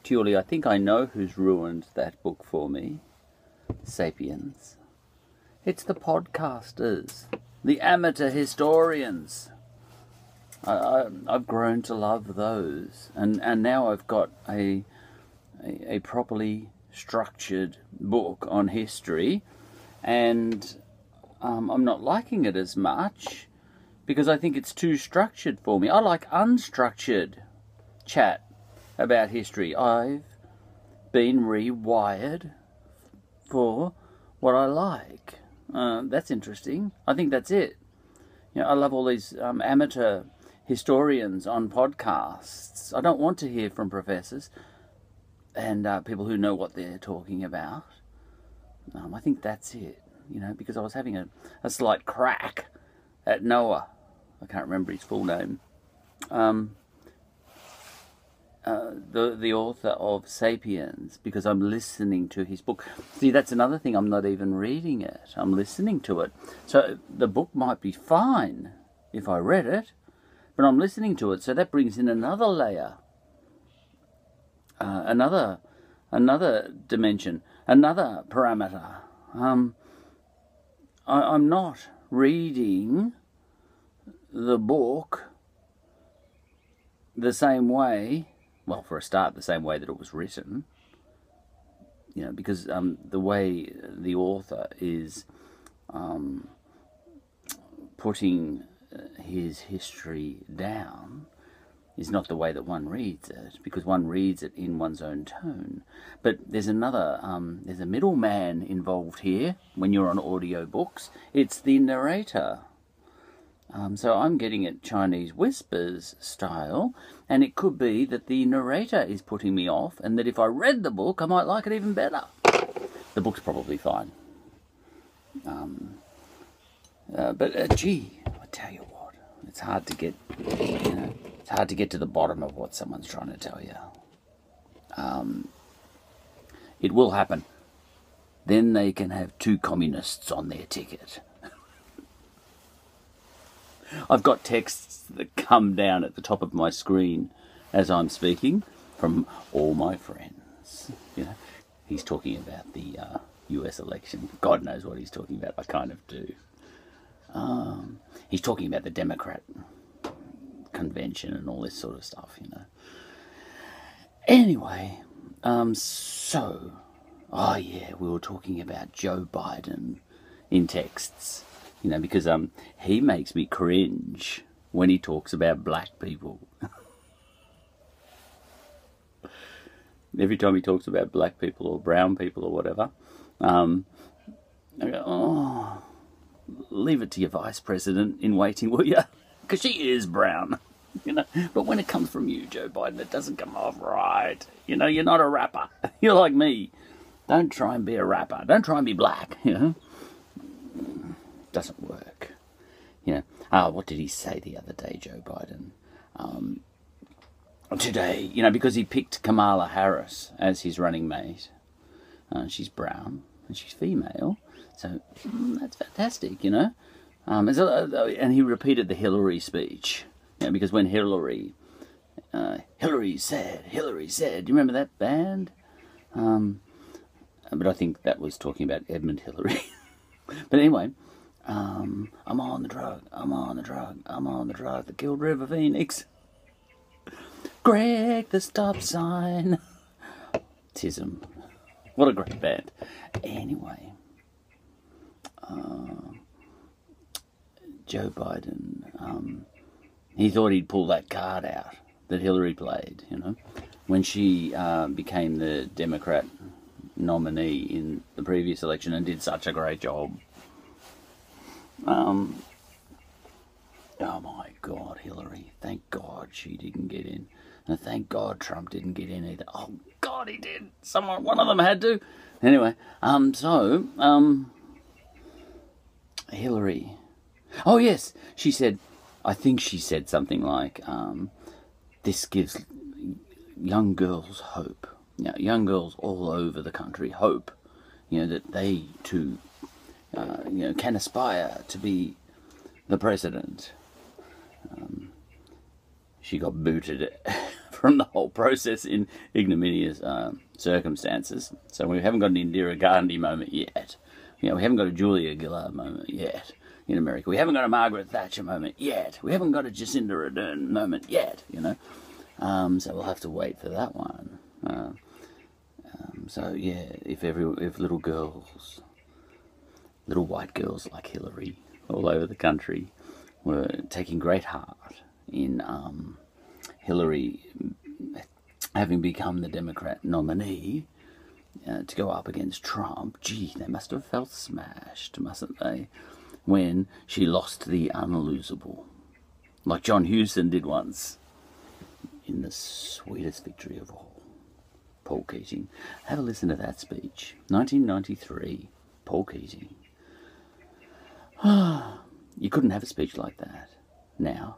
Julie, I think I know who's ruined that book for me. Sapiens. It's the podcasters, the amateur historians. I've grown to love those, and now I've got a properly structured book on history, and I'm not liking it as much because I think it's too structured for me. I like unstructured chat about history. I've been rewired for what I like. That's interesting. I think that's it. You know, I love all these amateur historians on podcasts. I don't want to hear from professors and people who know what they're talking about. I think that's it. You know, because I was having a slight crack at Noah. I can't remember his full name. The author of Sapiens, because I'm listening to his book. See, that's another thing. I'm not even reading it. I'm listening to it. So the book might be fine if I read it, but I'm listening to it. So that brings in another layer, another dimension, another parameter. I'm not reading the book the same way. Well, for a start, the same way that it was written, you know, because the way the author is putting his history down is not the way that one reads it, because one reads it in one's own tone. But there's another, there's a middleman involved here when you're on audiobooks. It's the narrator. So I'm getting it Chinese whispers style, and it could be that the narrator is putting me off, and that if I read the book, I might like it even better. The book's probably fine. But gee, I tell you what, it's hard to get, you know, it's hard to get to the bottom of what someone's trying to tell you. It will happen. Then they can have 2 communists on their ticket. I've got texts that come down at the top of my screen as I'm speaking from all my friends. You know, he's talking about the US election. God knows what he's talking about. I kind of do. He's talking about the Democrat convention and all this sort of stuff, you know. Anyway, oh yeah, we were talking about Joe Biden in texts. You know, because he makes me cringe when he talks about black people. Every time he talks about black people or brown people or whatever, I go, oh, leave it to your vice president in waiting, will you? Because she is brown, you know. But when it comes from you, Joe Biden, it doesn't come off right. You know, you're not a rapper. You're like me. Don't try and be a rapper. Don't try and be black, you know. Doesn't work. You know, what did he say the other day, Joe Biden? Today, you know, because he picked Kamala Harris as his running mate. She's brown and she's female, so that's fantastic, you know. And he repeated the Hillary speech, you know, because when Hillary said, do you remember that band? But I think that was talking about Edmund Hillary. But anyway, I'm on the drug that killed River Phoenix. Greg the Stop Sign. Tism. What a great band. Anyway, Joe Biden, he thought he'd pull that card out that Hillary played, you know, when she became the Democrat nominee in the previous election and did such a great job. Oh my God, Hillary. Thank God she didn't get in. And thank God Trump didn't get in either. Oh God, he did. One of them had to. Anyway, Hillary. Oh yes, she said, I think she said something like, this gives young girls hope. You know, young girls all over the country hope, you know, that they too, you know, can aspire to be the president. She got booted from the whole process in ignominious circumstances. So we haven't got an Indira Gandhi moment yet. You know, we haven't got a Julia Gillard moment yet in America. We haven't got a Margaret Thatcher moment yet. We haven't got a Jacinda Ardern moment yet, you know. So we'll have to wait for that one. So yeah, if little girls, little white girls like Hillary all over the country were taking great heart in Hillary having become the Democrat nominee to go up against Trump, gee, they must have felt smashed, mustn't they, when she lost the unlosable, like John Hewson did once in the sweetest victory of all. Paul Keating. Have a listen to that speech. 1993, Paul Keating. You couldn't have a speech like that now.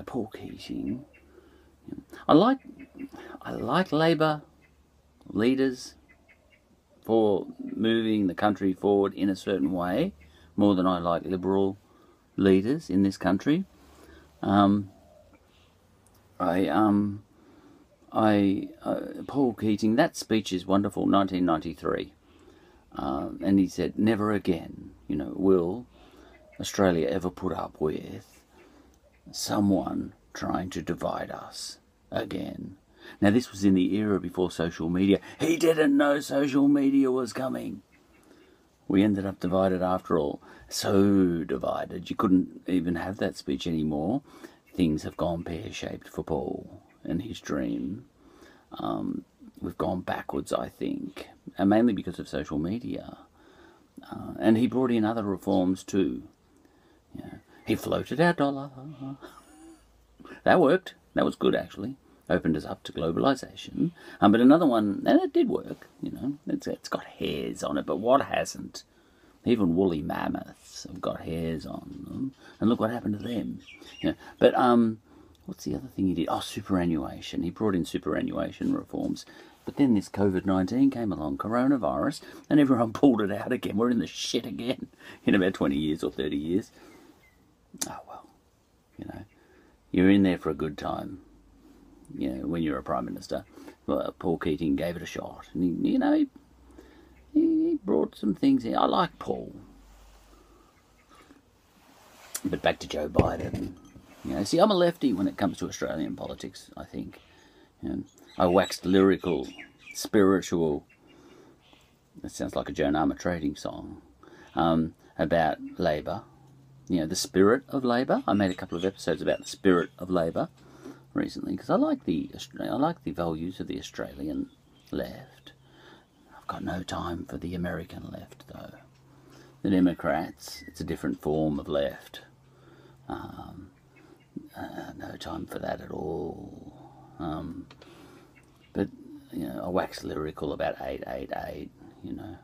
Paul Keating. I like Labor leaders for moving the country forward in a certain way, more than I like Liberal leaders in this country. Paul Keating, that speech is wonderful, 1993. And he said, never again, you know, will Australia ever put up with someone trying to divide us again. Now, this was in the era before social media. He didn't know social media was coming. We ended up divided after all. So divided, you couldn't even have that speech anymore. Things have gone pear-shaped for Paul and his dream. We've gone backwards, I think, and mainly because of social media. And he brought in other reforms too. Yeah. He floated our dollar. That worked. That was good, actually. Opened us up to globalisation. But another one, and it did work, you know. It's got hairs on it, but what hasn't? Even woolly mammoths have got hairs on them. And look what happened to them. Yeah. But what's the other thing he did? Oh, superannuation. He brought in superannuation reforms. But then this COVID-19 came along, coronavirus, and everyone pulled it out again. We're in the shit again in about 20 years or 30 years. Oh, well, you know, you're in there for a good time, you know, when you're a Prime Minister. Well, Paul Keating gave it a shot. And, he brought some things in. I like Paul. But back to Joe Biden. You know, see, I'm a lefty when it comes to Australian politics, I think. You know, I waxed lyrical, spiritual, that sounds like a Joan Armatrading song, about Labor. You know, the spirit of Labor. I made a couple of episodes about the spirit of Labor recently because I like the values of the Australian left. I've got no time for the American left, though. The Democrats, it's a different form of left. No time for that at all. But, you know, I wax lyrical about 888, you know,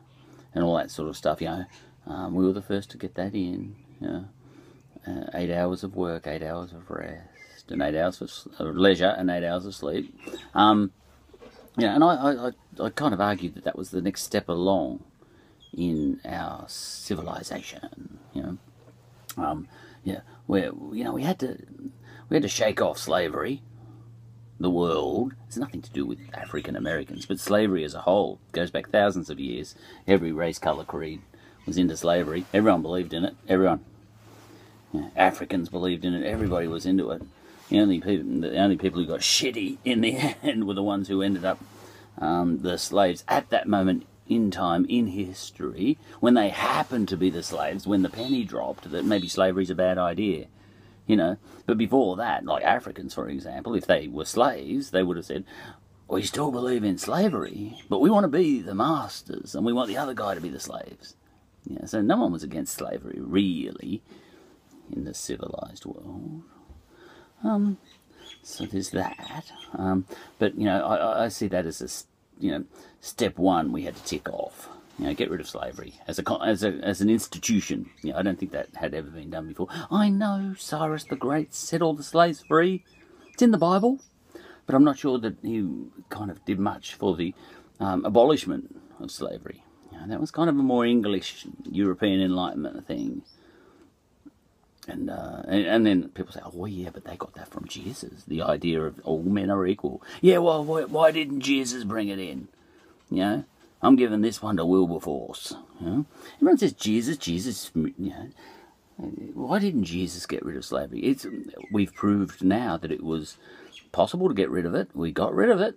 and all that sort of stuff, you know. We were the first to get that in, you know. 8 hours of work, 8 hours of rest, and 8 hours of leisure, and 8 hours of sleep. Yeah, and I kind of argued that was the next step along in our civilization, you know. Yeah, where, you know, we had to shake off slavery. The world, it's nothing to do with African Americans, but slavery as a whole goes back thousands of years. Every race, colour, creed was into slavery. Everyone believed in it. Everyone. Yeah, Africans believed in it. Everybody was into it. The only people who got shitty in the end were the ones who ended up the slaves at that moment in time in history, when they happened to be the slaves, when the penny dropped that maybe slavery's a bad idea. You know, but before that, like Africans, for example, if they were slaves, they would have said, we still believe in slavery, but we want to be the masters, and we want the other guy to be the slaves. Yeah, so no one was against slavery, really, in the civilized world. So there's that. But, you know, I see that as step one we had to tick off. You know, get rid of slavery as an institution. You know, I don't think that had ever been done before. I know Cyrus the Great set all the slaves free. It's in the Bible, but I'm not sure that he kind of did much for the abolishment of slavery. You know, that was kind of a more English European Enlightenment thing. And then people say, oh yeah, but they got that from Jesus. The idea of all men are equal. Yeah, well, why didn't Jesus bring it in? You know, I'm giving this one to Wilberforce. You know, everyone says Jesus. You know, why didn't Jesus get rid of slavery? We've proved now that it was possible to get rid of it. We got rid of it.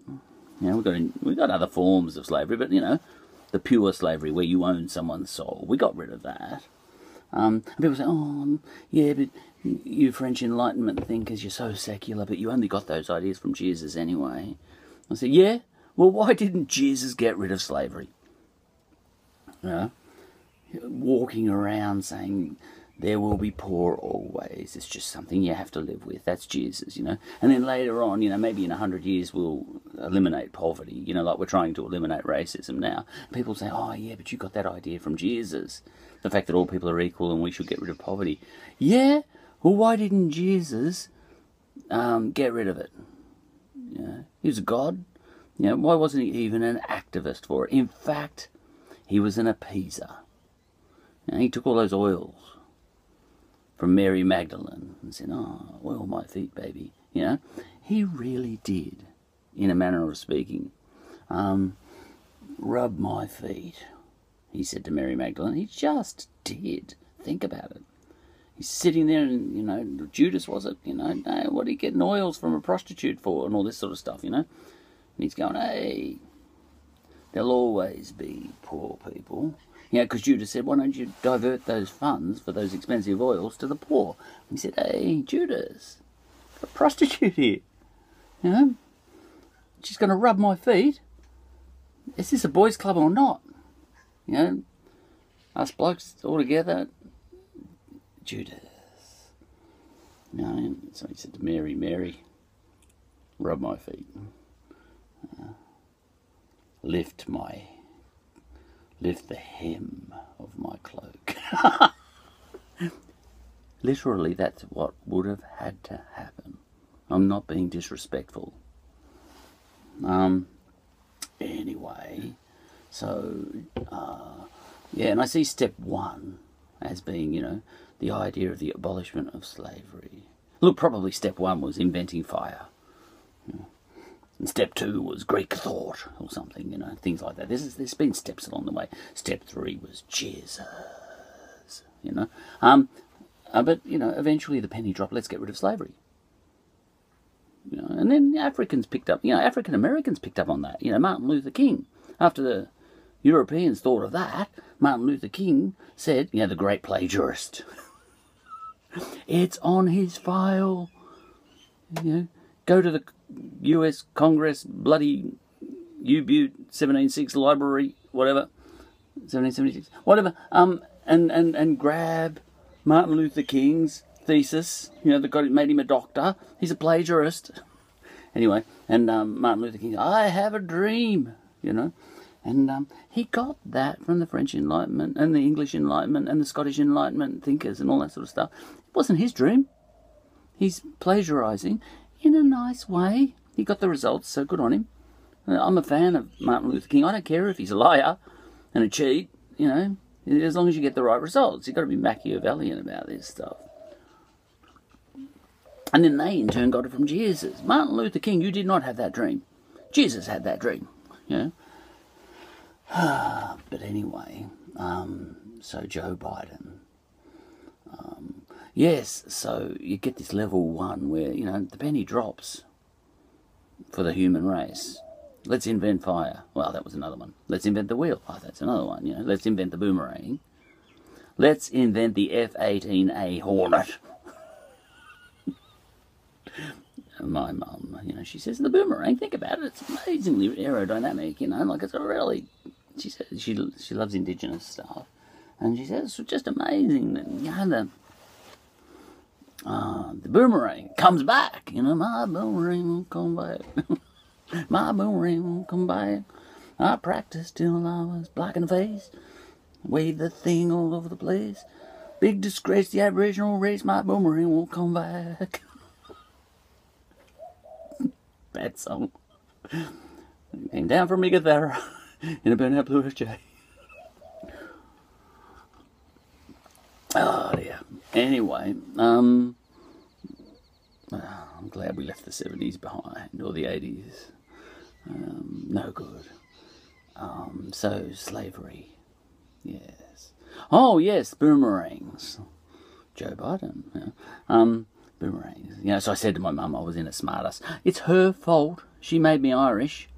You know, we got other forms of slavery, but you know, the pure slavery where you own someone's soul, we got rid of that. And people say, oh, yeah, but you French Enlightenment thinkers, you're so secular, but you only got those ideas from Jesus anyway. I say, yeah, well, why didn't Jesus get rid of slavery? You know, walking around saying, there will be poor always. It's just something you have to live with. That's Jesus, you know. And then later on, you know, maybe in 100 years we'll eliminate poverty, you know, like we're trying to eliminate racism now. People say, oh, yeah, but you got that idea from Jesus. The fact that all people are equal and we should get rid of poverty. Yeah, well, why didn't Jesus get rid of it? You know, he was a god. You know, why wasn't he even an activist for it? In fact, he was an appeaser. You know, he took all those oils from Mary Magdalene and said, oh, oil my feet, baby. You know, he really did, in a manner of speaking. Rub my feet, he said to Mary Magdalene. He just did. Think about it. He's sitting there and, you know, Judas was it, you know, no, what are you getting oils from a prostitute for and all this sort of stuff, you know? And he's going, hey, there'll always be poor people. You know, because Judas said, why don't you divert those funds for those expensive oils to the poor? And he said, hey, Judas, a prostitute here. You know, she's going to rub my feet. Is this a boys' club or not? You know, us blokes all together. Judas. You know, so he said to Mary, Mary, rub my feet. Lift the hem of my cloak. Literally, that's what would have had to happen. I'm not being disrespectful. Anyway, so, yeah, and I see step one as being, you know, the idea of the abolishment of slavery. Look, probably step one was inventing fire. And step two was Greek thought or something, you know, things like that. There's been steps along the way. Step three was Jesus, you know. But, you know, eventually the penny dropped, let's get rid of slavery. You know, and then Africans picked up, you know, African Americans picked up on that. You know, Martin Luther King, after the Europeans thought of that, Martin Luther King said, you know, the great plagiarist. It's on his file. You know, go to the US Congress, bloody U-Butte 176 library, whatever, 1776, whatever, and grab Martin Luther King's thesis, you know, that made him a doctor. He's a plagiarist. Anyway, and Martin Luther King, I have a dream, you know. And he got that from the French Enlightenment and the English Enlightenment and the Scottish Enlightenment thinkers and all that sort of stuff. It wasn't his dream. He's plagiarising in a nice way. He got the results, so good on him. I'm a fan of Martin Luther King. I don't care if he's a liar and a cheat, you know, as long as you get the right results. You've got to be Machiavellian about this stuff. And then they, in turn, got it from Jesus. Martin Luther King, you did not have that dream. Jesus had that dream, you know. But anyway, so Joe Biden. Yes, so you get this level one where, you know, the penny drops for the human race. Let's invent fire. Well, that was another one. Let's invent the wheel. Oh, that's another one, you know. Let's invent the boomerang. Let's invent the F-18A Hornet. My mum, you know, she says, the boomerang, think about it, it's amazingly aerodynamic, you know, like it's a really, she says, she loves indigenous stuff, and she says, it's just amazing that, you know, the boomerang comes back, you know, my boomerang will come back, my boomerang will come back, I practiced till I was black in the face, waved the thing all over the place, big disgrace to the Aboriginal race, my boomerang will come back. Bad song. Came down from Megathera in a burnout blue SJ. Oh dear. Anyway, I'm glad we left the 70s behind, or the 80s. No good. So, slavery. Yes. Oh, yes, boomerangs. Joe Biden. Yeah. Boomerangs. You know, so I said to my mum, I was in a smartass. It's her fault. She made me Irish.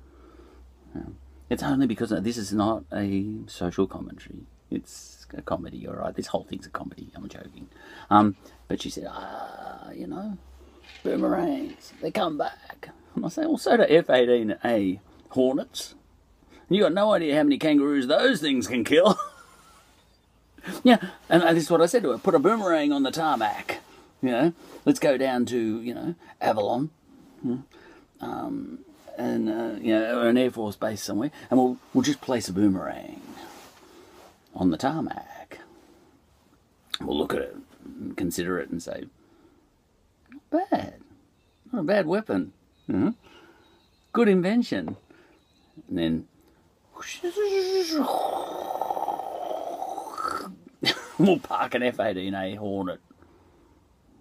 It's only because this is not a social commentary. It's a comedy, all right? This whole thing's a comedy. I'm joking. But she said, you know, boomerangs, they come back. And I say, well, so do F-18A Hornets. And you got no idea how many kangaroos those things can kill. Yeah, and this is what I said to her. Put a boomerang on the tarmac. You know, let's go down to, you know, Avalon. And, you know, an Air Force base somewhere. And we'll just place a boomerang on the tarmac. We'll look at it and consider it and say, not bad. Not a bad weapon. Good invention. And then we'll park an F-18A Hornet.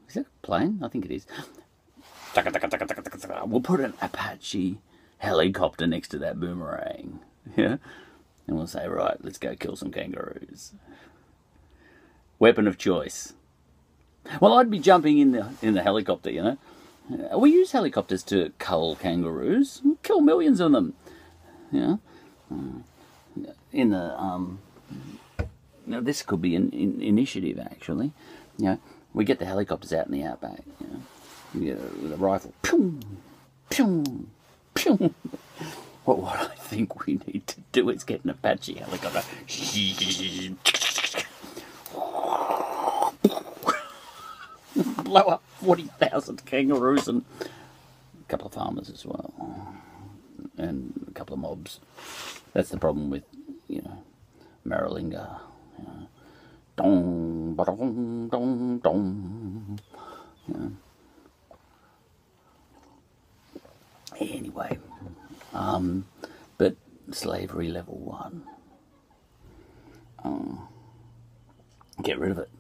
Is that a plane? I think it is. We'll put an Apache helicopter next to that boomerang. Yeah? And we'll say, right, let's go kill some kangaroos. Weapon of choice. Well, I'd be jumping in the helicopter, you know. We use helicopters to cull kangaroos. We'll kill millions of them. Yeah. In the now this could be an initiative actually. You know, we get the helicopters out in the outback. You know, we get with a rifle. Pew, pew, pew. What I think we need to do is get an Apache helicopter. Blow up 40,000 kangaroos and a couple of farmers as well, and a couple of mobs. That's the problem with, you know, Maralinga. You know. Dong, ba-dong, dong, dong. You know. Anyway, but slavery level 1. Get rid of it.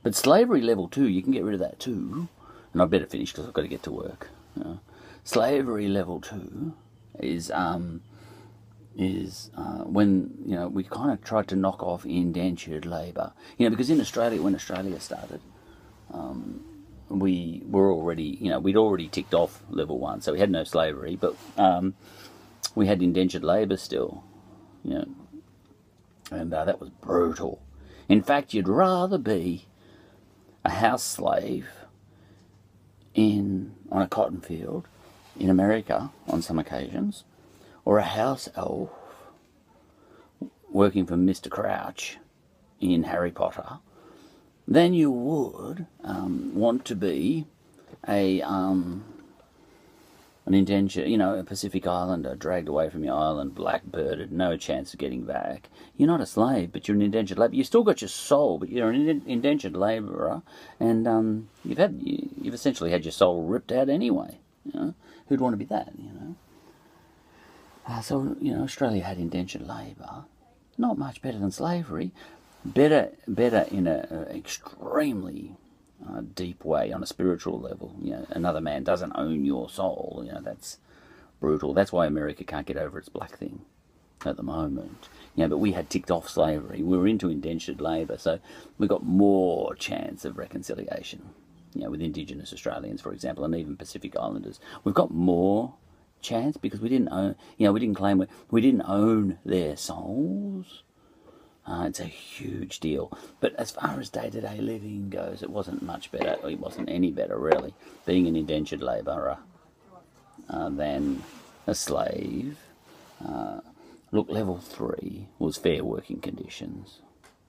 But slavery level 2, you can get rid of that too. And I better finish because I've got to get to work. You know. Slavery level 2 is when, you know, we kind of tried to knock off indentured labour. You know, because in Australia, when Australia started, we were already, you know, we'd already ticked off level 1, so we had no slavery, but we had indentured labour still, you know, and that was brutal. In fact, you'd rather be a house slave on a cotton field in America on some occasions, or a house elf working for Mr. Crouch in Harry Potter, than you would want to be an indentured, you know, a Pacific Islander dragged away from your island, blackbirded, no chance of getting back. You're not a slave, but you're an indentured labourer. You still got your soul, but you're an indentured labourer, and you've essentially had your soul ripped out anyway. You know, who'd want to be that? You know. So you know, Australia had indentured labour, not much better than slavery. Better in an extremely deep way on a spiritual level. You know, another man doesn't own your soul. You know, that's brutal. That's why America can't get over its black thing at the moment. You know, but we had ticked off slavery. We were into indentured labour, so we got more chance of reconciliation. You know, with Indigenous Australians, for example, and even Pacific Islanders, we've got more chance because we didn't own. You know, we didn't claim we didn't own their souls. It's a huge deal. But as far as day-to-day living goes, it wasn't much better. It wasn't any better, really, being an indentured labourer than a slave. Look, level 3 was fair working conditions.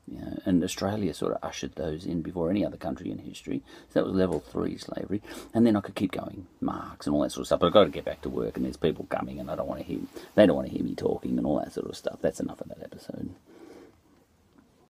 You know, and Australia sort of ushered those in before any other country in history. So that was level 3 slavery. And then I could keep going, Marx and all that sort of stuff. But I've got to get back to work, and there's people coming, and they don't want to hear me talking and all that sort of stuff. That's enough of that episode.